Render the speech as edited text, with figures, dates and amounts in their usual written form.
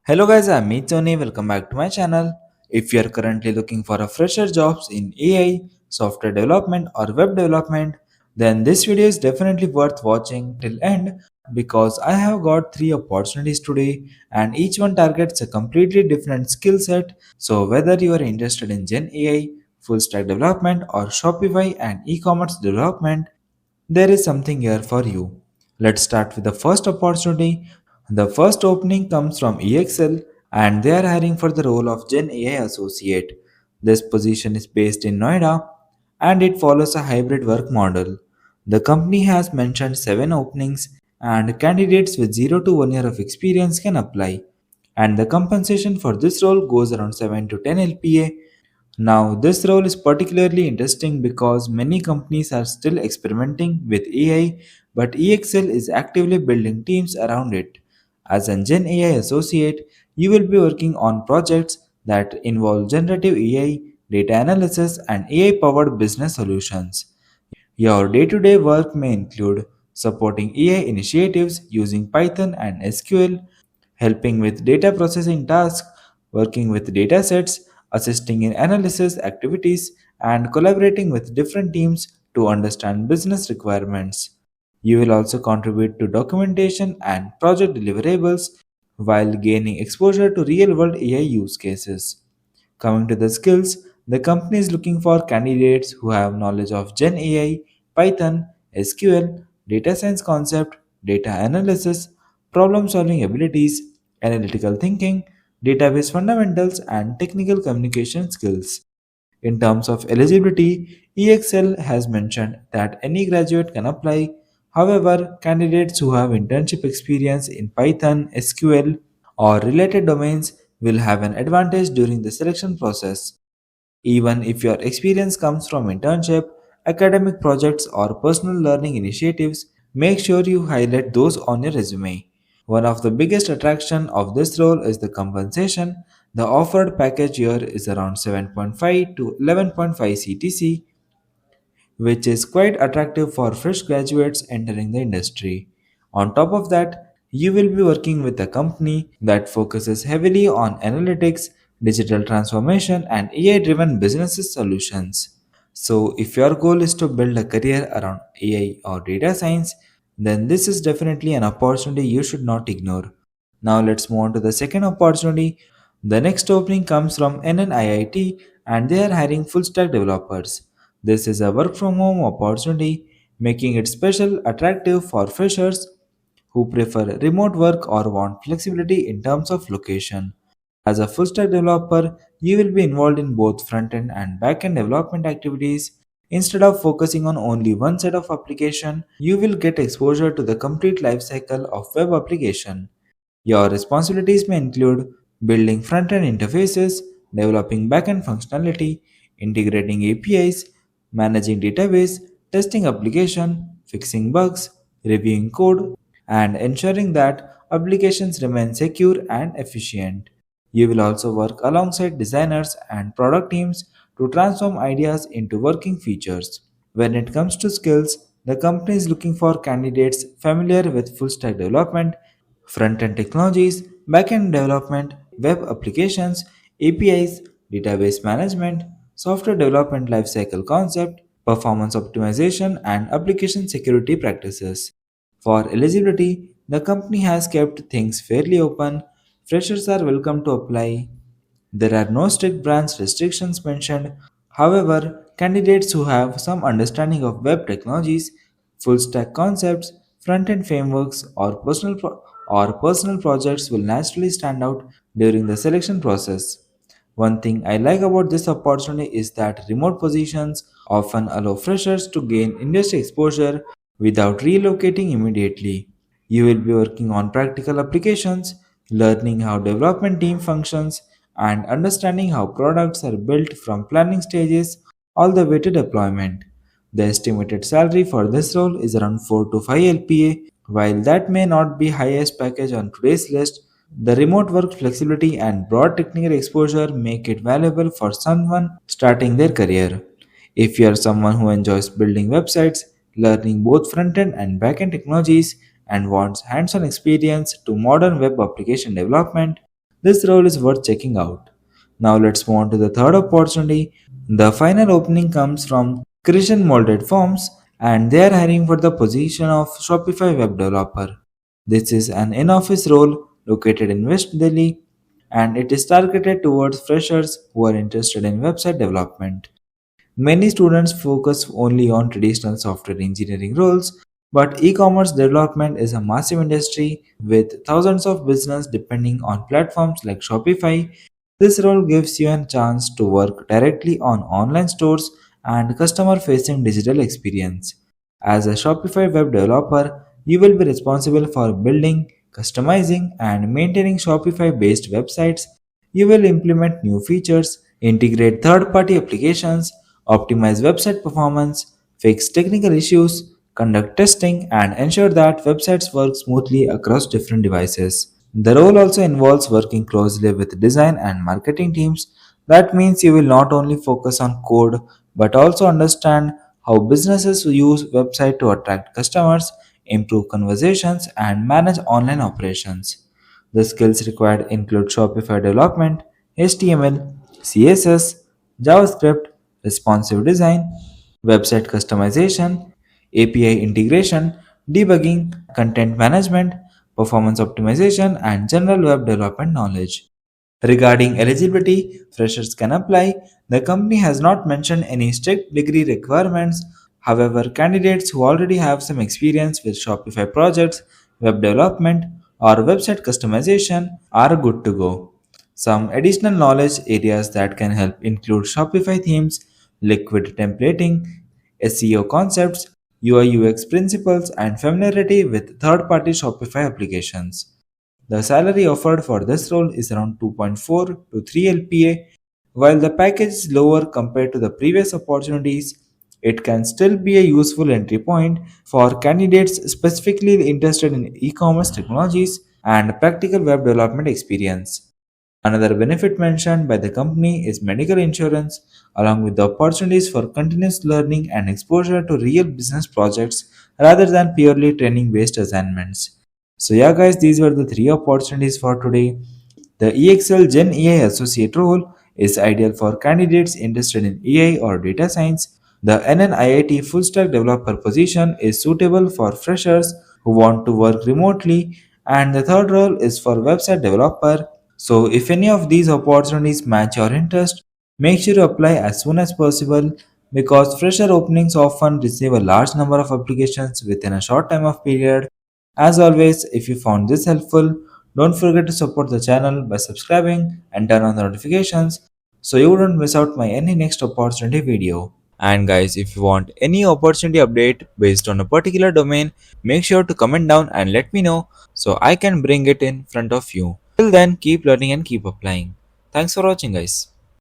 Hello guys, I'm Tony. Welcome back to my channel. If you are currently looking for a fresher jobs in AI, software development or web development, then this video is definitely worth watching till end because I have got 3 opportunities today and each one targets a completely different skill set. So whether you are interested in Gen AI, full stack development or Shopify and e-commerce development, there is something here for you. Let's start with the first opportunity. The first opening comes from EXL and they are hiring for the role of Gen AI Associate. This position is based in Noida and it follows a hybrid work model. The company has mentioned 7 openings and candidates with 0 to 1 year of experience can apply. And the compensation for this role goes around 7 to 10 LPA. Now, this role is particularly interesting because many companies are still experimenting with AI, but EXL is actively building teams around it. As a Gen AI associate, you will be working on projects that involve generative AI, data analysis, and AI powered business solutions. Your day to day work may include supporting AI initiatives using Python and SQL, helping with data processing tasks, working with datasets, assisting in analysis activities, and collaborating with different teams to understand business requirements. You will also contribute to documentation and project deliverables while gaining exposure to real world AI use cases. Coming to the skills, the company is looking for candidates who have knowledge of Gen AI, Python, SQL, data science concept, data analysis, problem solving abilities, analytical thinking, database fundamentals, and technical communication skills. In terms of eligibility, EXL has mentioned that any graduate can apply. However, candidates who have internship experience in Python, SQL, or related domains will have an advantage during the selection process. Even if your experience comes from internship, academic projects, or personal learning initiatives, make sure you highlight those on your resume. One of the biggest attraction of this role is the compensation. The offered package here is around 7.5 to 11.5 CTC, which is quite attractive for fresh graduates entering the industry. On top of that, you will be working with a company that focuses heavily on analytics, digital transformation, and AI driven business solutions. So, if your goal is to build a career around AI or data science, then this is definitely an opportunity you should not ignore. Now, let's move on to the second opportunity. The next opening comes from NNIIT and they are hiring full stack developers. This is a work from home opportunity, making it special attractive for freshers who prefer remote work or want flexibility in terms of location. As a full stack developer, you will be involved in both front-end and back-end development activities. Instead of focusing on only one set of application, you will get exposure to the complete lifecycle of web application. Your responsibilities may include building front-end interfaces, developing back-end functionality, integrating APIs, managing database, testing application, fixing bugs, reviewing code, and ensuring that applications remain secure and efficient. You will also work alongside designers and product teams to transform ideas into working features. When it comes to skills, the company is looking for candidates familiar with full stack development, front end technologies, back end development, web applications, APIs, database management, software development lifecycle concept, performance optimization, and application security practices. For eligibility, the company has kept things fairly open. Freshers are welcome to apply. There are no strict branch restrictions mentioned. However, candidates who have some understanding of web technologies, full stack concepts, front end frameworks, or personal projects will naturally stand out during the selection process. One thing I like about this opportunity is that remote positions often allow freshers to gain industry exposure without relocating immediately. You will be working on practical applications, learning how development team functions, and understanding how products are built from planning stages all the way to deployment. The estimated salary for this role is around 4 to 5 LPA. While that may not be highest package on today's list, the remote work flexibility and broad technical exposure make it valuable for someone starting their career. If you are someone who enjoys building websites, learning both front-end and back-end technologies, and wants hands-on experience to modern web application development, this role is worth checking out. Now let's move on to the third opportunity. The final opening comes from Christian Molded Forms and they are hiring for the position of Shopify web developer. This is an in-office role located in West Delhi and it is targeted towards freshers who are interested in website development. Many students focus only on traditional software engineering roles, but e-commerce development is a massive industry with thousands of business depending on platforms like Shopify. This role gives you a chance to work directly on online stores and customer-facing digital experience. As a Shopify web developer, you will be responsible for building, customizing, and maintaining Shopify-based websites. You will implement new features, integrate third-party applications, optimize website performance, fix technical issues, conduct testing, and ensure that websites work smoothly across different devices. The role also involves working closely with design and marketing teams. That means you will not only focus on code but also understand how businesses use website to attract customers, improve conversations, and manage online operations. The skills required include Shopify development, HTML, CSS, JavaScript, responsive design, website customization, API integration, debugging, content management, performance optimization, and general web development knowledge. Regarding eligibility, freshers can apply. The company has not mentioned any strict degree requirements. However, candidates who already have some experience with Shopify projects, web development, or website customization are good to go. Some additional knowledge areas that can help include Shopify themes, liquid templating, SEO concepts, UI UX principles, and familiarity with third party Shopify applications. The salary offered for this role is around 2.4 to 3 LPA. While the package is lower compared to the previous opportunities, it can still be a useful entry point for candidates specifically interested in e commerce technologies and practical web development experience. Another benefit mentioned by the company is medical insurance, along with the opportunities for continuous learning and exposure to real business projects rather than purely training based assignments. So, yeah, guys, these were the three opportunities for today. The EXL Gen AI associate role is ideal for candidates interested in AI or data science. The NNIIT full stack developer position is suitable for freshers who want to work remotely, and the third role is for website developer. So, if any of these opportunities match your interest, make sure to apply as soon as possible because fresher openings often receive a large number of applications within a short time of period. As always, if you found this helpful, don't forget to support the channel by subscribing and turn on the notifications so you wouldn't miss out my any next opportunity video. And guys, if you want any opportunity update based on a particular domain, make sure to comment down and let me know so I can bring it in front of you. Till then, keep learning and keep applying. Thanks for watching, guys.